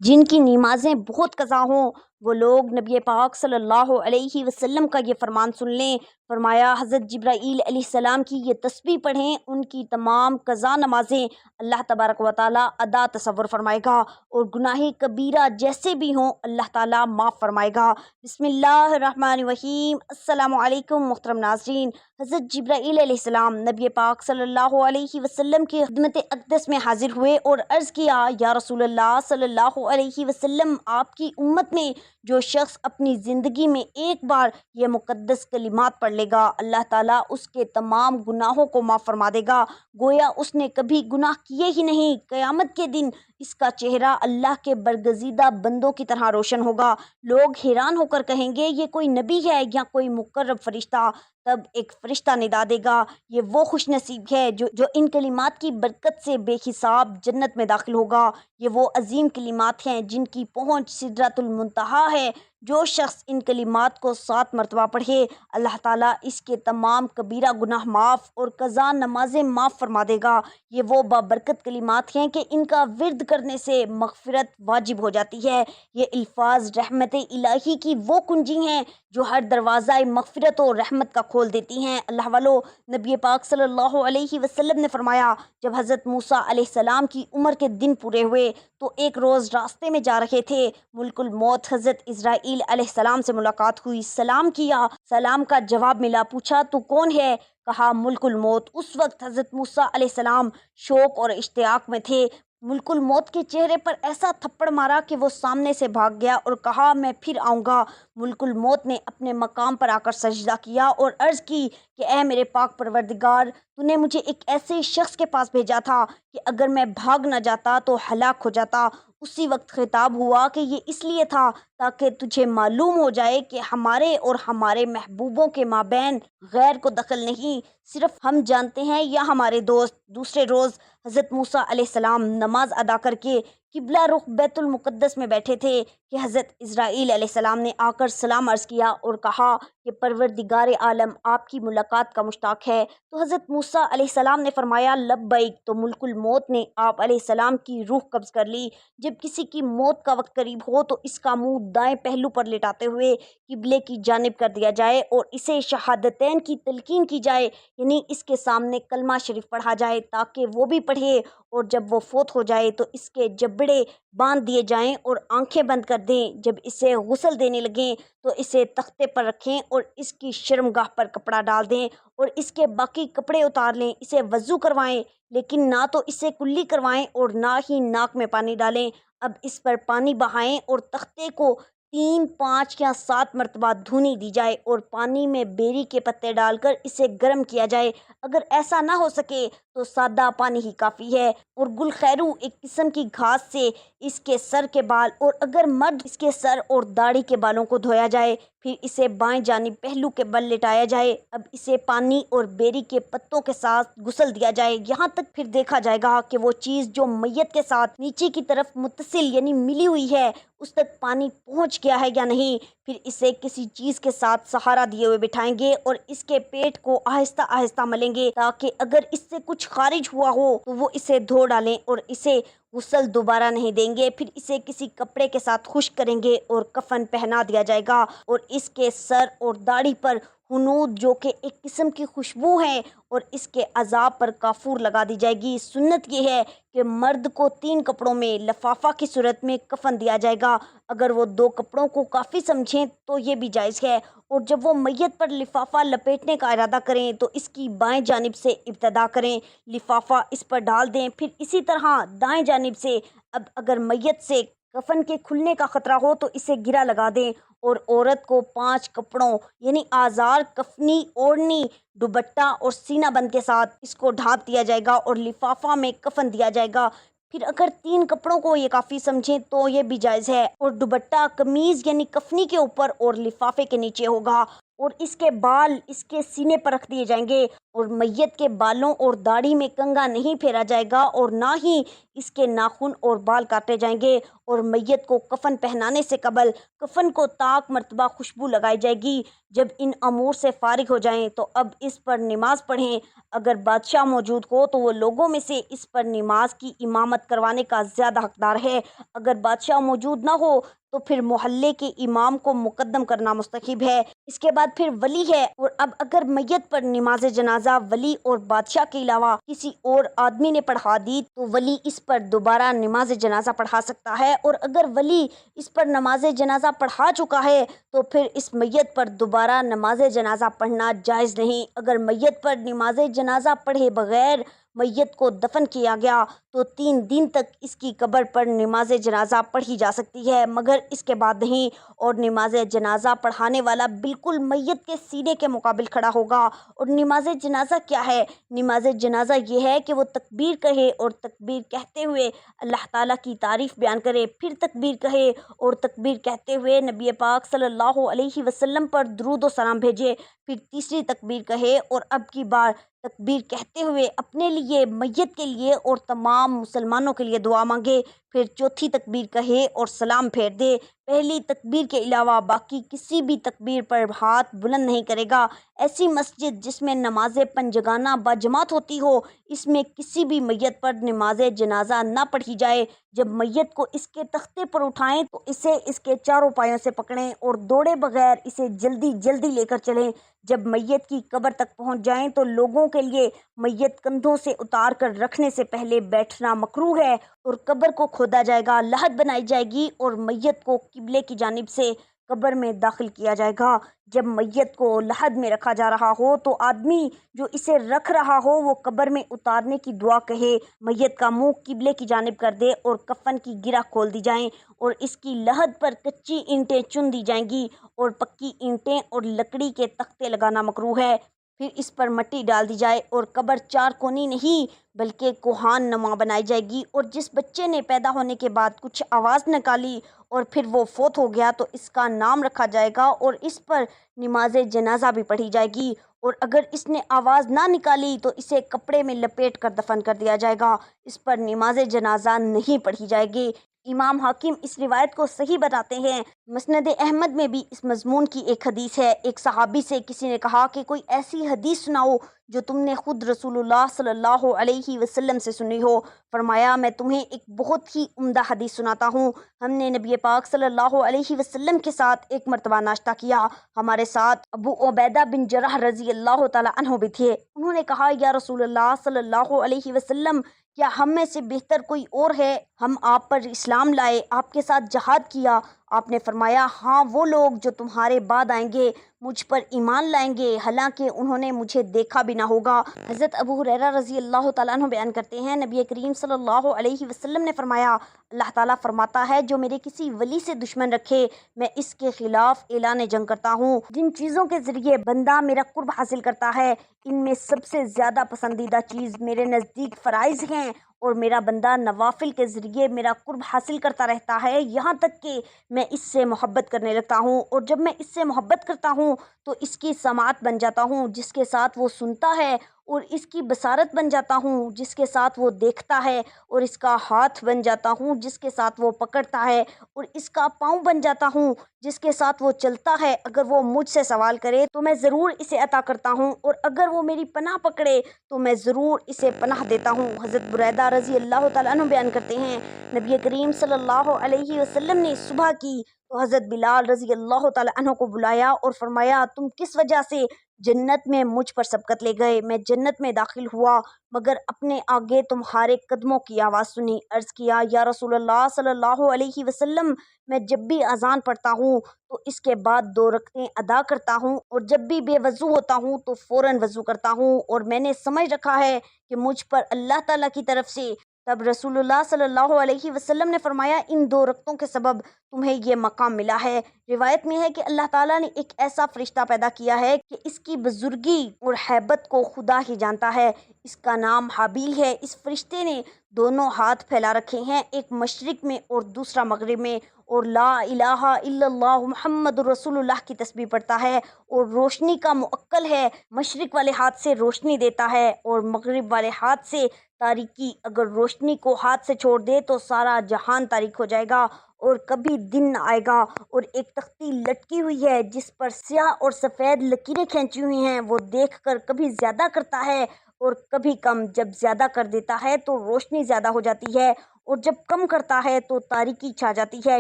جن کی نمازیں بہت قضا ہوں وہ لوگ نبی پاک صلی اللہ علیہ وسلم کا یہ فرمان سن لیں۔ فرمایا حضرت جبرائیل علیہ السلام کی یہ تسبیح پڑھیں، ان کی تمام قضا نمازیں اللہ تبارک و تعالیٰ ادا تصور فرمائے گا، اور گناہ کبیرہ جیسے بھی ہوں اللہ تعالیٰ معاف فرمائے گا۔ بسم اللہ الرحمن الرحیم۔ السلام علیکم محترم ناظرین۔ حضرت جبرائیل علیہ السلام نبی پاک صلی اللہ علیہ وسلم کی خدمت اقدس میں حاضر ہوئے اور عرض کیا، یا رسول اللہ صلی اللہ علیہ وسلم، آپ کی امت میں جو شخص اپنی زندگی میں ایک بار یہ مقدس کلمات پڑھ لے گا، اللہ تعالیٰ اس کے تمام گناہوں کو معاف فرما دے گا، گویا اس نے کبھی گناہ کیے ہی نہیں۔ قیامت کے دن اس کا چہرہ اللہ کے برگزیدہ بندوں کی طرح روشن ہوگا۔ لوگ حیران ہو کر کہیں گے، یہ کوئی نبی ہے یا کوئی مقرب فرشتہ؟ تب ایک فرشتہ ندا دے گا، یہ وہ خوش نصیب ہے جو ان کلمات کی برکت سے بے حساب جنت میں داخل ہوگا۔ یہ وہ عظیم کلمات ہیں جن کی پہنچ سدرۃ المنتہا ہے۔ جو شخص ان کلمات کو 7 مرتبہ پڑھے، اللہ تعالیٰ اس کے تمام کبیرہ گناہ معاف اور قضا نمازیں معاف فرما دے گا۔ یہ وہ بابرکت کلمات ہیں کہ ان کا ورد کرنے سے مغفرت واجب ہو جاتی ہے۔ یہ الفاظ رحمت الہی کی وہ کنجی ہیں جو ہر دروازہ مغفرت و رحمت کا کھول دیتی ہیں۔ اللہ والو، نبی پاک صلی اللہ علیہ وسلم نے فرمایا، جب حضرت موسیٰ علیہ السلام کی عمر کے دن پورے ہوئے تو ایک روز راستے میں جا رہے تھے، ملک الموت حضرت اسرائیل علیہ السلام سے ملاقات ہوئی۔ سلام کیا، سلام کا جواب ملا۔ پوچھا، تو کون ہے؟ کہا، ملک الموت۔ اس وقت حضرت موسیٰ علیہ السلام شوق اور اشتیاق میں تھے۔ ملک الموت کے چہرے پر ایسا تھپڑ مارا کہ وہ سامنے سے بھاگ گیا اور کہا، میں پھر آؤں گا۔ ملک الموت نے اپنے مقام پر آ کر سجدہ کیا اور عرض کی کہ اے میرے پاک پروردگار، تو نے مجھے ایک ایسے شخص کے پاس بھیجا تھا کہ اگر میں بھاگ نہ جاتا تو ہلاک ہو جاتا۔ اسی وقت خطاب ہوا کہ یہ اس لیے تھا تاکہ تجھے معلوم ہو جائے کہ ہمارے اور ہمارے محبوبوں کے مابین غیر کو دخل نہیں، صرف ہم جانتے ہیں یا ہمارے دوست۔ دوسرے روز حضرت موسیٰ علیہ السلام نماز ادا کر کے قبلہ رخ بیت المقدس میں بیٹھے تھے کہ حضرت اسرائیل علیہ السلام نے آ کر سلام عرض کیا اور کہا کہ پروردگار عالم آپ کی ملاقات کا مشتاق ہے۔ تو حضرت موسیٰ علیہ السلام نے فرمایا، لبیک۔ تو ملک الموت نے آپ علیہ السلام کی روح قبض کر لی۔ جب کسی کی موت کا وقت قریب ہو تو اس کا منہ دائیں پہلو پر لٹاتے ہوئے قبلے کی جانب کر دیا جائے اور اسے شہادتین کی تلقین کی جائے، یعنی اس کے سامنے کلمہ شریف پڑھا جائے تاکہ وہ بھی پڑھے، اور جب وہ فوت ہو جائے تو اس کے جبڑے باندھ دیے جائیں اور آنکھیں بند کر دیں۔ جب اسے غسل دینے لگیں تو اسے تختے پر رکھیں اور اس کی شرمگاہ پر کپڑا ڈال دیں اور اس کے باقی کپڑے اتار لیں۔ اسے وضو کروائیں، لیکن نہ تو اسے کلی کروائیں اور نہ ہی ناک میں پانی ڈالیں۔ اب اس پر پانی بہائیں اور تختے کو 3، 5 یا 7 مرتبہ دھونی دی جائے اور پانی میں بیری کے پتے ڈال کر اسے گرم کیا جائے۔ اگر ایسا نہ ہو سکے تو سادہ پانی ہی کافی ہے، اور گل خیرو ایک قسم کی گھاس سے اس کے سر کے بال، اور اگر مرد اس کے سر اور داڑھی کے بالوں کو دھویا جائے، پھر اسے بائیں جانب پہلو کے بل لٹایا جائے۔ اب اسے پانی اور بیری کے پتوں کے ساتھ غسل دیا جائے، یہاں تک پھر دیکھا جائے گا کہ وہ چیز جو میت کے ساتھ نیچے کی طرف متصل یعنی ملی ہوئی ہے اس تک پانی پہنچ گیا ہے یا نہیں۔ پھر اسے کسی چیز کے ساتھ سہارا دیے ہوئے بٹھائیں گے اور اس کے پیٹ کو آہستہ آہستہ ملیں گے تاکہ اگر اس سے کچھ خارج ہوا ہو تو وہ اسے دھو ڈالیں، اور اسے غسل دوبارہ نہیں دیں گے۔ پھر اسے کسی کپڑے کے ساتھ خشک کریں گے اور کفن پہنا دیا جائے گا، اور اس کے سر اور داڑھی پر ہنود جو کہ ایک قسم کی خوشبو ہے اور اس کے عذاب پر کافور لگا دی جائے گی۔ سنت یہ ہے کہ مرد کو 3 کپڑوں میں لفافہ کی صورت میں کفن دیا جائے گا۔ اگر وہ 2 کپڑوں کو کافی سمجھیں تو یہ بھی جائز ہے، اور جب وہ میت پر لفافہ لپیٹنے کا ارادہ کریں تو اس کی بائیں جانب سے ابتدا کریں، لفافہ اس پر ڈال دیں، پھر اسی طرح دائیں جانب سے۔ اب اگر میت سے کفن کے کھلنے کا خطرہ ہو تو اسے گرہ لگا دیں، اور عورت کو 5 کپڑوں یعنی آزار، کفنی، اوڑھنی، دوپٹہ اور سینہ بند کے ساتھ اس کو ڈھانپ دیا جائے گا اور لفافہ میں کفن دیا جائے گا۔ پھر اگر 3 کپڑوں کو یہ کافی سمجھیں تو یہ بھی جائز ہے، اور دوپٹہ قمیض یعنی کفنی کے اوپر اور لفافے کے نیچے ہوگا، اور اس کے بال اس کے سینے پر رکھ دیے جائیں گے، اور میت کے بالوں اور داڑھی میں کنگھا نہیں پھیرا جائے گا اور نہ ہی اس کے ناخن اور بال کاٹے جائیں گے، اور میت کو کفن پہنانے سے قبل کفن کو طاق مرتبہ خوشبو لگائی جائے گی۔ جب ان امور سے فارغ ہو جائیں تو اب اس پر نماز پڑھیں۔ اگر بادشاہ موجود ہو تو وہ لوگوں میں سے اس پر نماز کی امامت کروانے کا زیادہ حقدار ہے۔ اگر بادشاہ موجود نہ ہو تو پھر محلے کے امام کو مقدم کرنا مستحب ہے۔ اس کے بعد پھر ولی ہے، اور اب اگر میت پر نماز جنازہ ولی اور بادشاہ کے علاوہ کسی اور آدمی نے پڑھا دی تو ولی اس پر دوبارہ نماز جنازہ پڑھا سکتا ہے، اور اگر ولی اس پر نماز جنازہ پڑھا چکا ہے تو پھر اس میت پر دوبارہ نماز جنازہ پڑھنا جائز نہیں۔ اگر میت پر نماز جنازہ پڑھے بغیر میت کو دفن کیا گیا تو 3 دن تک اس کی قبر پر نماز جنازہ پڑھی جا سکتی ہے، مگر اس کے بعد نہیں۔ اور نماز جنازہ پڑھانے والا بالکل میت کے سینے کے مقابل کھڑا ہوگا۔ اور نماز جنازہ کیا ہے؟ نماز جنازہ یہ ہے کہ وہ تکبیر کہے اور تکبیر کہتے ہوئے اللہ تعالیٰ کی تعریف بیان کرے، پھر تکبیر کہے اور تکبیر کہتے ہوئے نبی پاک صلی اللہ علیہ وسلم پر درود و سلام بھیجے، پھر تیسری تکبیر کہے اور اب کی بار تکبیر کہتے ہوئے اپنے لیے، میت کے لیے اور تمام مسلمانوں کے لیے دعا مانگے، پھر چوتھی تکبیر کہے اور سلام پھیر دے۔ پہلی تکبیر کے علاوہ باقی کسی بھی تکبیر پر ہاتھ بلند نہیں کرے گا۔ ایسی مسجد جس میں نماز پنجگانہ باجماعت ہوتی ہو، اس میں کسی بھی میت پر نماز جنازہ نہ پڑھی جائے۔ جب میت کو اس کے تختے پر اٹھائیں تو اسے اس کے چاروں پایوں سے پکڑیں اور دوڑے بغیر اسے جلدی جلدی لے کر چلیں۔ جب میت کی قبر تک پہنچ جائیں تو لوگوں کے لیے میت کندھوں سے اتار کر رکھنے سے پہلے بیٹھنا مکروہ ہے، اور قبر کو کھودا جائے گا، لحد بنائی جائے گی اور میت کو قبلے کی جانب سے قبر میں داخل کیا جائے گا۔ جب میت کو لحد میں رکھا جا رہا ہو تو آدمی جو اسے رکھ رہا ہو وہ قبر میں اتارنے کی دعا کہے، میت کا منہ قبلے کی جانب کر دے اور کفن کی گرہ کھول دی جائیں، اور اس کی لحد پر کچی اینٹیں چن دی جائیں گی، اور پکی اینٹیں اور لکڑی کے تختے لگانا مکروہ ہے۔ پھر اس پر مٹی ڈال دی جائے اور قبر 4 کونی نہیں بلکہ کوہان نما بنائی جائے گی، اور جس بچے نے پیدا ہونے کے بعد کچھ آواز نکالی اور پھر وہ فوت ہو گیا تو اس کا نام رکھا جائے گا اور اس پر نماز جنازہ بھی پڑھی جائے گی، اور اگر اس نے آواز نہ نکالی تو اسے کپڑے میں لپیٹ کر دفن کر دیا جائے گا، اس پر نماز جنازہ نہیں پڑھی جائے گی۔ امام حاکم اس روایت کو صحیح بتاتے ہیں۔ مسند احمد میں بھی اس مضمون کی ایک حدیث ہے۔ ایک صحابی سے کسی نے کہا کہ کوئی ایسی حدیث سناؤ جو تم نے خود رسول اللہ صلی اللہ علیہ وسلم سے سنی ہو۔ فرمایا میں تمہیں ایک بہت ہی عمدہ حدیث سناتا ہوں۔ ہم نے نبی پاک صلی اللہ علیہ وسلم کے ساتھ ایک مرتبہ ناشتہ کیا، ہمارے ساتھ ابو عبیدہ بن جرح رضی اللہ تعالی عنہ بھی تھے۔ انہوں نے کہا یا رسول اللہ صلی اللہ علیہ وسلم، کیا ہم میں سے بہتر کوئی اور ہے؟ ہم آپ پر اسلام لائے، آپ کے ساتھ جہاد کیا۔ آپ نے فرمایا ہاں، وہ لوگ جو تمہارے بعد آئیں گے مجھ پر ایمان لائیں گے حالانکہ انہوں نے مجھے دیکھا بھی نہ ہوگا۔ حضرت ابو ہریرہ رضی اللہ تعالیٰ عنہ بیان کرتے ہیں نبی کریم صلی اللہ علیہ وسلم نے فرمایا اللہ تعالیٰ فرماتا ہے جو میرے کسی ولی سے دشمن رکھے میں اس کے خلاف اعلان جنگ کرتا ہوں۔ جن چیزوں کے ذریعے بندہ میرا قرب حاصل کرتا ہے ان میں سب سے زیادہ پسندیدہ چیز میرے نزدیک فرائض ہیں، اور میرا بندہ نوافل کے ذریعے میرا قرب حاصل کرتا رہتا ہے یہاں تک کہ میں اس سے محبت کرنے لگتا ہوں، اور جب میں اس سے محبت کرتا ہوں تو اس کی سماعت بن جاتا ہوں جس کے ساتھ وہ سنتا ہے، اور اس کی بصارت بن جاتا ہوں جس کے ساتھ وہ دیکھتا ہے، اور اس کا ہاتھ بن جاتا ہوں جس کے ساتھ وہ پکڑتا ہے، اور اس کا پاؤں بن جاتا ہوں جس کے ساتھ وہ چلتا ہے۔ اگر وہ مجھ سے سوال کرے تو میں ضرور اسے عطا کرتا ہوں، اور اگر وہ میری پناہ پکڑے تو میں ضرور اسے پناہ دیتا ہوں۔ حضرت بریدہ رضی اللہ تعالیٰ عنہ بیان کرتے ہیں نبی کریم صلی اللہ علیہ وسلم نے صبح کی تو حضرت بلال رضی اللہ تعالیٰ عنہ کو بلایا اور فرمایا تم کس وجہ سے جنت میں مجھ پر سبقت لے گئے؟ میں جنت میں داخل ہوا مگر اپنے آگے تمہارے قدموں کی آواز سنی۔ عرض کیا یا رسول اللہ صلی اللہ علیہ وسلم، میں جب بھی اذان پڑھتا ہوں تو اس کے بعد 2 رکعتیں ادا کرتا ہوں، اور جب بھی بے وضو ہوتا ہوں تو فوراً وضو کرتا ہوں، اور میں نے سمجھ رکھا ہے کہ مجھ پر اللہ تعالیٰ کی طرف سے۔ تب رسول اللہ صلی اللہ علیہ وسلم نے فرمایا ان 2 رکعتوں کے سبب تمہیں یہ مقام ملا ہے۔ روایت میں ہے کہ اللہ تعالیٰ نے ایک ایسا فرشتہ پیدا کیا ہے کہ اس کی بزرگی اور ہیبت کو خدا ہی جانتا ہے، اس کا نام حابیل ہے۔ اس فرشتے نے دونوں ہاتھ پھیلا رکھے ہیں، ایک مشرق میں اور دوسرا مغرب میں، اور لا الہ الا اللہ محمد رسول اللہ کی تسبیح پڑھتا ہے، اور روشنی کا موکل ہے، مشرق والے ہاتھ سے روشنی دیتا ہے اور مغرب والے ہاتھ سے تاریکی۔ اگر روشنی کو ہاتھ سے چھوڑ دے تو سارا جہان تاریک ہو جائے گا اور کبھی دن نہ آئے گا۔ اور ایک تختی لٹکی ہوئی ہے جس پر سیاہ اور سفید لکیریں کھینچی ہوئی ہیں، وہ دیکھ کر کبھی زیادہ کرتا ہے اور کبھی کم۔ جب زیادہ کر دیتا ہے تو روشنی زیادہ ہو جاتی ہے اور جب کم کرتا ہے تو تاریکی چھا جاتی ہے۔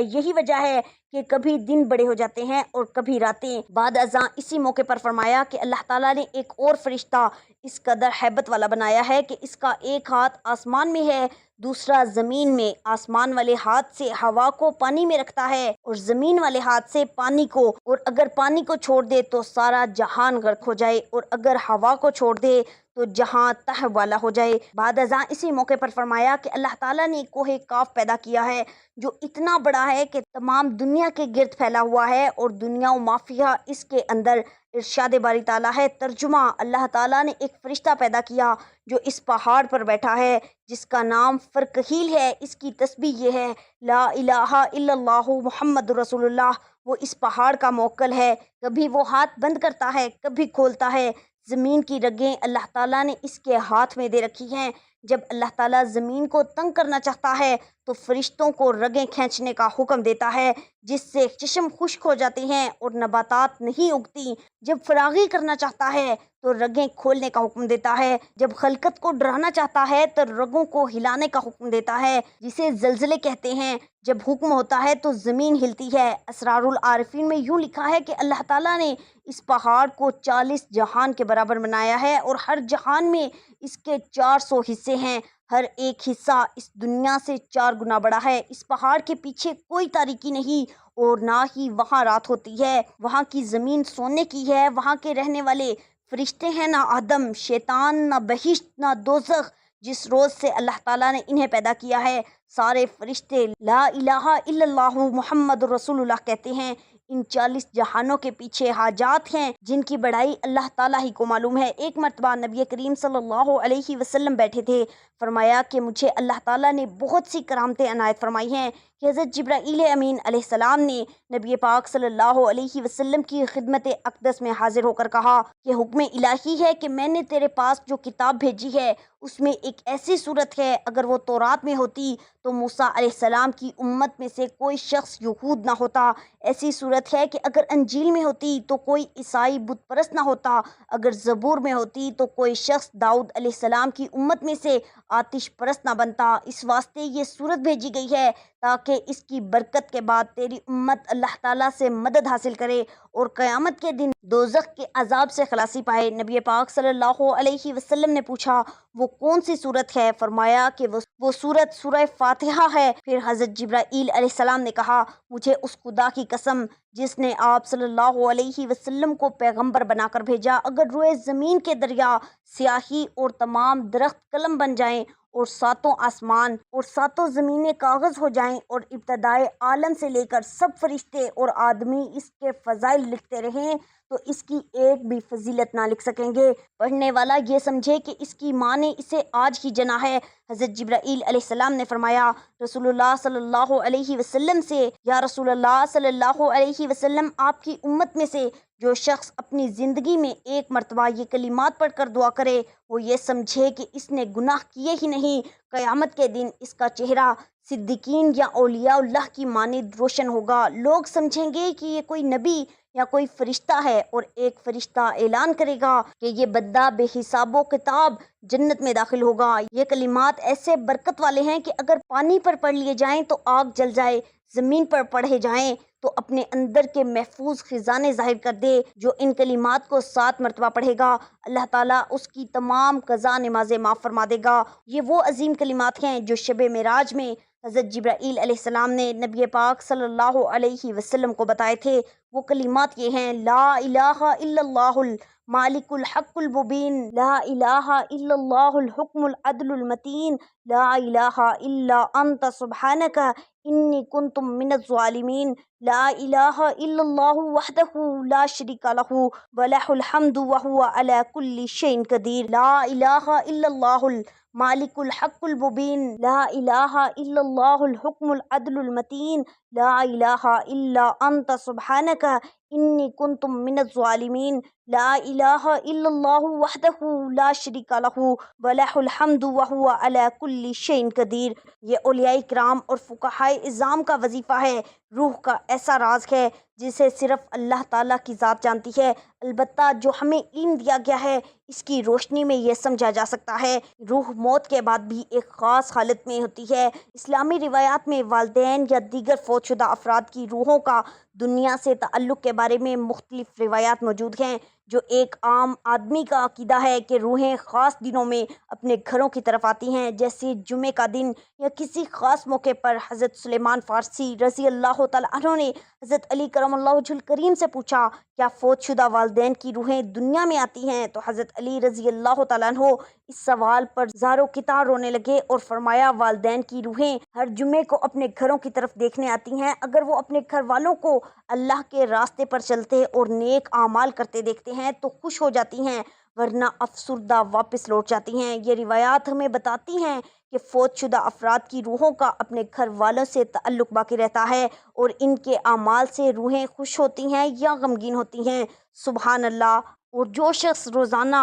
یہی وجہ ہے کہ کبھی دن بڑے ہو جاتے ہیں اور کبھی راتیں۔ بعد ازاں اسی موقع پر فرمایا کہ اللہ تعالیٰ نے ایک اور فرشتہ اس قدر ہیبت والا بنایا ہے کہ اس کا ایک ہاتھ آسمان میں ہے، دوسرا زمین میں۔ آسمان والے ہاتھ سے ہوا کو پانی میں رکھتا ہے اور زمین والے ہاتھ سے پانی کو، اور اگر پانی کو چھوڑ دے تو سارا جہان غرق ہو جائے اور اگر ہوا کو چھوڑ دے تو جہاں تہ والا ہو جائے۔ بعد ازاں اسی موقع پر فرمایا کہ اللہ تعالیٰ نے کوہ کاف پیدا کیا ہے جو اتنا بڑا ہے کہ تمام دنیا کے گرد پھیلا ہوا ہے اور دنیا و مافیہ اس کے اندر۔ ارشاد باری تعالیٰ ہے، ترجمہ: اللہ تعالیٰ نے ایک فرشتہ پیدا کیا جو اس پہاڑ پر بیٹھا ہے جس کا نام فرقہیل ہے۔ اس کی تسبیح یہ ہے، لا الہ الا اللہ محمد رسول اللہ۔ وہ اس پہاڑ کا موکل ہے، کبھی وہ ہاتھ بند کرتا ہے کبھی کھولتا ہے۔ زمین کی رگیں اللہ تعالیٰ نے اس کے ہاتھ میں دے رکھی ہیں۔ جب اللہ تعالیٰ زمین کو تنگ کرنا چاہتا ہے تو فرشتوں کو رگیں کھینچنے کا حکم دیتا ہے، جس سے چشم خشک ہو جاتے ہیں اور نباتات نہیں اگتی۔ جب فراغی کرنا چاہتا ہے تو رگیں کھولنے کا حکم دیتا ہے۔ جب خلقت کو ڈرانا چاہتا ہے تو رگوں کو ہلانے کا حکم دیتا ہے، جسے زلزلے کہتے ہیں۔ جب حکم ہوتا ہے تو زمین ہلتی ہے۔ اسرار العارفین میں یوں لکھا ہے کہ اللہ تعالیٰ نے اس پہاڑ کو 40 جہان کے برابر بنایا ہے اور ہر جہان میں اس کے 400 حصے ہیں۔ ہر ایک حصہ اس دنیا سے 4 گنا بڑا ہے۔ اس پہاڑ کے پیچھے کوئی تاریکی نہیں اور نہ ہی وہاں رات ہوتی ہے۔ وہاں کی زمین سونے کی ہے، وہاں کے رہنے والے فرشتے ہیں، نہ آدم، شیطان، نہ بہشت، نہ دوزخ۔ جس روز سے اللہ تعالیٰ نے انہیں پیدا کیا ہے، سارے فرشتے لا الہ الا اللہ محمد رسول اللہ کہتے ہیں۔ ان 40 جہانوں کے پیچھے حاجات ہیں جن کی بڑائی اللہ تعالیٰ ہی کو معلوم ہے۔ ایک مرتبہ نبی کریم صلی اللہ علیہ وسلم بیٹھے تھے، فرمایا کہ مجھے اللہ تعالیٰ نے بہت سی کرامتیں عنایت فرمائی ہیں کہ حضرت جبرائیل امین علیہ السلام نے نبی پاک صلی اللہ علیہ وسلم کی خدمت اقدس میں حاضر ہو کر کہا کہ حکم الہی ہے کہ میں نے تیرے پاس جو کتاب بھیجی ہے اس میں ایک ایسی صورت ہے، اگر وہ تورات میں ہوتی تو موسیٰ علیہ السلام کی امت میں سے کوئی شخص یہود نہ ہوتا۔ ایسی صورت ہے کہ اگر انجیل میں ہوتی تو کوئی عیسائی بت پرست نہ ہوتا۔ اگر زبور میں ہوتی تو کوئی شخص داؤد علیہ السلام کی امت میں سے آتش پرست نہ بنتا۔ اس واسطے یہ صورت بھیجی گئی ہے تاکہ اس کی برکت کے بعد تیری امت اللہ تعالیٰ سے مدد حاصل کرے اور قیامت کے دن دوزخ کے عذاب سے خلاصی پائے۔ نبی پاک صلی اللہ علیہ وسلم نے پوچھا، وہ کون سی صورت ہے؟ فرمایا کہ وہ صورت سورہ فاتحہ ہے۔ پھر حضرت جبرائیل علیہ السلام نے کہا، مجھے اس خدا کی قسم جس نے آپ صلی اللہ علیہ وسلم کو پیغمبر بنا کر بھیجا، اگر روئے زمین کے دریا سیاہی اور تمام درخت قلم بن جائیں اور 7 آسمان اور 7 زمینیں کاغذ ہو جائیں اور ابتدائے عالم سے لے کر سب فرشتے اور آدمی اس کے فضائل لکھتے رہیں تو اس کی ایک بھی فضیلت نہ لکھ سکیں گے۔ پڑھنے والا یہ سمجھے کہ اس کی ماں نے اسے آج ہی جنا ہے۔ حضرت جبرائیل علیہ السلام نے فرمایا رسول اللہ صلی اللہ علیہ وسلم سے، یا رسول اللہ صلی اللہ علیہ وسلم، آپ کی امت میں سے جو شخص اپنی زندگی میں ایک مرتبہ یہ کلمات پڑھ کر دعا کرے، وہ یہ سمجھے کہ اس نے گناہ کیے ہی نہیں، قیامت کے دن اس کا چہرہ صدیقین یا اولیاء اللہ کی مانند روشن ہوگا۔ لوگ سمجھیں گے کہ یہ کوئی نبی یا کوئی فرشتہ ہے اور ایک فرشتہ اعلان کرے گا کہ یہ بندہ بے حساب و کتاب جنت میں داخل ہوگا۔ یہ کلمات ایسے برکت والے ہیں کہ اگر پانی پر پڑھ لیے جائیں تو آگ جل جائے، زمین پر پڑھے جائیں تو اپنے اندر کے محفوظ خزانے ظاہر کر دے۔ جو ان کلمات کو 7 مرتبہ پڑھے گا، اللہ تعالیٰ اس کی تمام قضا نمازیں معاف فرما دے گا۔ یہ وہ عظیم کلمات ہیں جو شب معراج میں حضرت جبرائیل علیہ السلام نے نبی پاک صلی اللہ علیہ وسلم کو بتائے تھے۔ وہ کلمات یہ ہیں: لا الہ الا اللہ المالک الحق المبین، لا الہ الا اللہ الحکم العدل المتین، لا الہ الا انت سبحانک انی کنت من الظالمین، لا الہ الا اللہ وحدہ لا شریک لہ ولہ الحمد وہو علی کل شیء قدیر، لا الہ الا اللہ المالک الحق المبین، لا الہ الا اللہ الحکم العدل المتین، لا الہ الا انت سبحانک انی کنت من الظالمین، لا الہ الا اللہ وحدہ لا شریک لہ ولہ الحمد وہو علی کل شیء قدیر۔ یہ اولیاء کرام اور فقہائے اعظام کا وظیفہ ہے۔ روح کا ایسا راز ہے جسے صرف اللہ تعالیٰ کی ذات جانتی ہے، البتہ جو ہمیں علم دیا گیا ہے اس کی روشنی میں یہ سمجھا جا سکتا ہے۔ روح موت کے بعد بھی ایک خاص حالت میں ہوتی ہے۔ اسلامی روایات میں والدین یا دیگر فوت شدہ افراد کی روحوں کا دنیا سے تعلق کے بارے میں مختلف روایات موجود ہیں۔ جو ایک عام آدمی کا عقیدہ ہے کہ روحیں خاص دنوں میں اپنے گھروں کی طرف آتی ہیں، جیسے جمعے کا دن یا کسی خاص موقع پر۔ حضرت سلیمان فارسی رضی اللہ تعالیٰ عنہ نے حضرت علی کرم اللہ وجہ الکریم سے پوچھا، کیا فوت شدہ والدین کی روحیں دنیا میں آتی ہیں؟ تو حضرت علی رضی اللہ تعالیٰ عنہ اس سوال پر زار و قطار رونے لگے اور فرمایا، والدین کی روحیں ہر جمعے کو اپنے گھروں کی طرف دیکھنے آتی ہیں۔ اگر وہ اپنے گھر والوں کو اللہ کے راستے پر چلتے اور نیک اعمال کرتے دیکھتے ہیں تو خوش ہو جاتی ہیں، ورنہ افسردہ واپس لوٹ جاتی ہیں۔ یہ روایات ہمیں بتاتی ہیں کہ فوت شدہ افراد کی روحوں کا اپنے گھر والوں سے تعلق باقی رہتا ہے اور ان کے اعمال سے روحیں خوش ہوتی ہیں یا غمگین ہوتی ہیں۔ سبحان اللہ۔ اور جو شخص روزانہ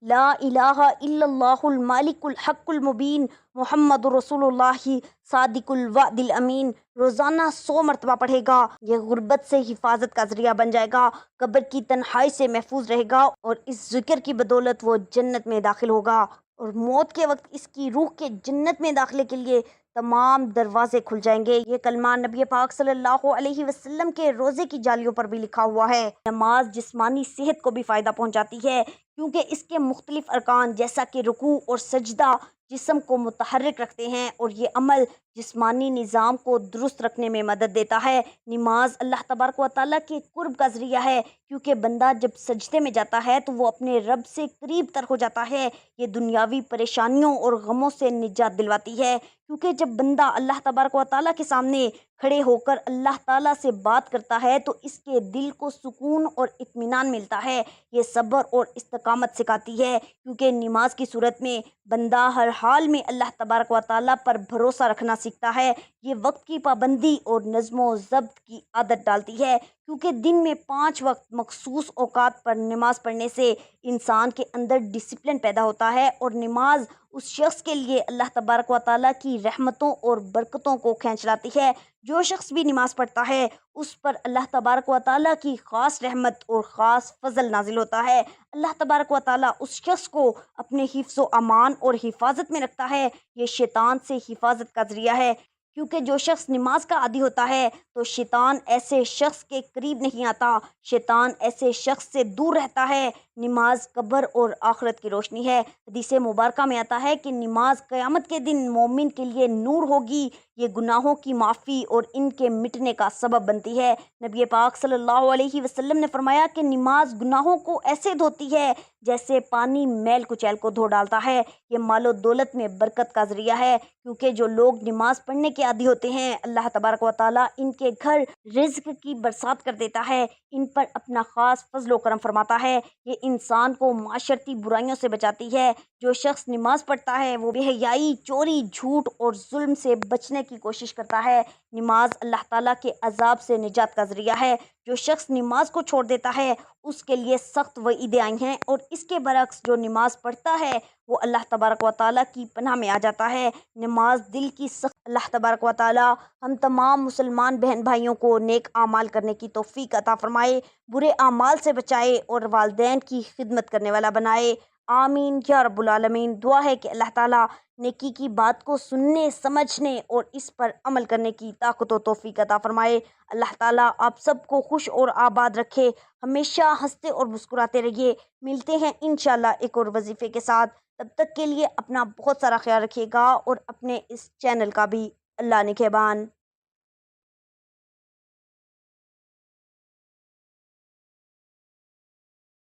لا الہ الا اللہ المالک الحق المبین محمد رسول اللہ صادق الوعد الامین روزانہ 100 مرتبہ پڑھے گا، یہ غربت سے حفاظت کا ذریعہ بن جائے گا، قبر کی تنہائی سے محفوظ رہے گا اور اس ذکر کی بدولت وہ جنت میں داخل ہوگا، اور موت کے وقت اس کی روح کے جنت میں داخلے کے لیے تمام دروازے کھل جائیں گے۔ یہ کلمہ نبی پاک صلی اللہ علیہ وسلم کے روزے کی جالیوں پر بھی لکھا ہوا ہے۔ نماز جسمانی صحت کو بھی فائدہ پہنچاتی ہے، کیونکہ اس کے مختلف ارکان جیسا کہ رکوع اور سجدہ جسم کو متحرک رکھتے ہیں، اور یہ عمل جسمانی نظام کو درست رکھنے میں مدد دیتا ہے۔ نماز اللہ تبارک و تعالیٰ کے قرب کا ذریعہ ہے، کیونکہ بندہ جب سجدے میں جاتا ہے تو وہ اپنے رب سے قریب تر ہو جاتا ہے۔ یہ دنیاوی پریشانیوں اور غموں سے نجات دلواتی ہے، کیونکہ جب بندہ اللہ تبارک و تعالیٰ کے سامنے کھڑے ہو کر اللہ تعالیٰ سے بات کرتا ہے تو اس کے دل کو سکون اور اطمینان ملتا ہے۔ یہ صبر اور استقامت سکھاتی ہے، کیونکہ نماز کی صورت میں بندہ ہر حال میں اللہ تبارک و تعالیٰ پر بھروسہ رکھنا سیکھتا ہے۔ یہ وقت کی پابندی اور نظم و ضبط کی عادت ڈالتی ہے، کیونکہ دن میں 5 وقت مخصوص اوقات پر نماز پڑھنے سے انسان کے اندر ڈسپلن پیدا ہوتا ہے، اور نماز اس شخص کے لیے اللہ تبارک و تعالیٰ کی رحمتوں اور برکتوں کو کھینچ لاتی ہے۔ جو شخص بھی نماز پڑھتا ہے اس پر اللہ تبارک و تعالیٰ کی خاص رحمت اور خاص فضل نازل ہوتا ہے۔ اللہ تبارک و تعالیٰ اس شخص کو اپنے حفظ و امان اور حفاظت میں رکھتا ہے۔ یہ شیطان سے حفاظت کا ذریعہ ہے، کیونکہ جو شخص نماز کا عادی ہوتا ہے تو شیطان ایسے شخص کے قریب نہیں آتا، شیطان ایسے شخص سے دور رہتا ہے۔ نماز قبر اور آخرت کی روشنی ہے۔ حدیث مبارکہ میں آتا ہے کہ نماز قیامت کے دن مومن کے لیے نور ہوگی، یہ گناہوں کی معافی اور ان کے مٹنے کا سبب بنتی ہے۔ نبی پاک صلی اللہ علیہ وسلم نے فرمایا کہ نماز گناہوں کو ایسے دھوتی ہے جیسے پانی میل کچیل کو دھو ڈالتا ہے۔ یہ مال و دولت میں برکت کا ذریعہ ہے، کیونکہ جو لوگ نماز پڑھنے کے عادی ہوتے ہیں اللہ تبارک و تعالیٰ ان کے گھر رزق کی برسات کر دیتا ہے، ان پر اپنا خاص فضل و کرم فرماتا ہے۔ یہ انسان کو معاشرتی برائیوں سے بچاتی ہے۔ جو شخص نماز پڑھتا ہے وہ بے حیائی، چوری، جھوٹ اور ظلم سے بچنے کی کوشش کرتا ہے۔ نماز اللہ تعالیٰ کے عذاب سے نجات کا ذریعہ ہے۔ جو شخص نماز کو چھوڑ دیتا ہے اس کے لیے سخت وعیدیں آئی ہیں، اور اس کے برعکس جو نماز پڑھتا ہے وہ اللہ تبارک و تعالیٰ کی پناہ میں آ جاتا ہے۔ نماز دل کی سخت اللہ تبارک و تعالیٰ ہم تمام مسلمان بہن بھائیوں کو نیک اعمال کرنے کی توفیق عطا فرمائے، برے اعمال سے بچائے اور والدین کی خدمت کرنے والا بنائے۔ آمین یا رب العالمین۔ دعا ہے کہ اللہ تعالیٰ نیکی کی بات کو سننے، سمجھنے اور اس پر عمل کرنے کی طاقت و توفیق عطا فرمائے۔ اللہ تعالیٰ آپ سب کو خوش اور آباد رکھے، ہمیشہ ہنستے اور مسکراتے رہیے۔ ملتے ہیں انشاءاللہ ایک اور وظیفے کے ساتھ، تب تک کے لیے اپنا بہت سارا خیال رکھیے گا اور اپنے اس چینل کا بھی۔ اللہ نگہبان۔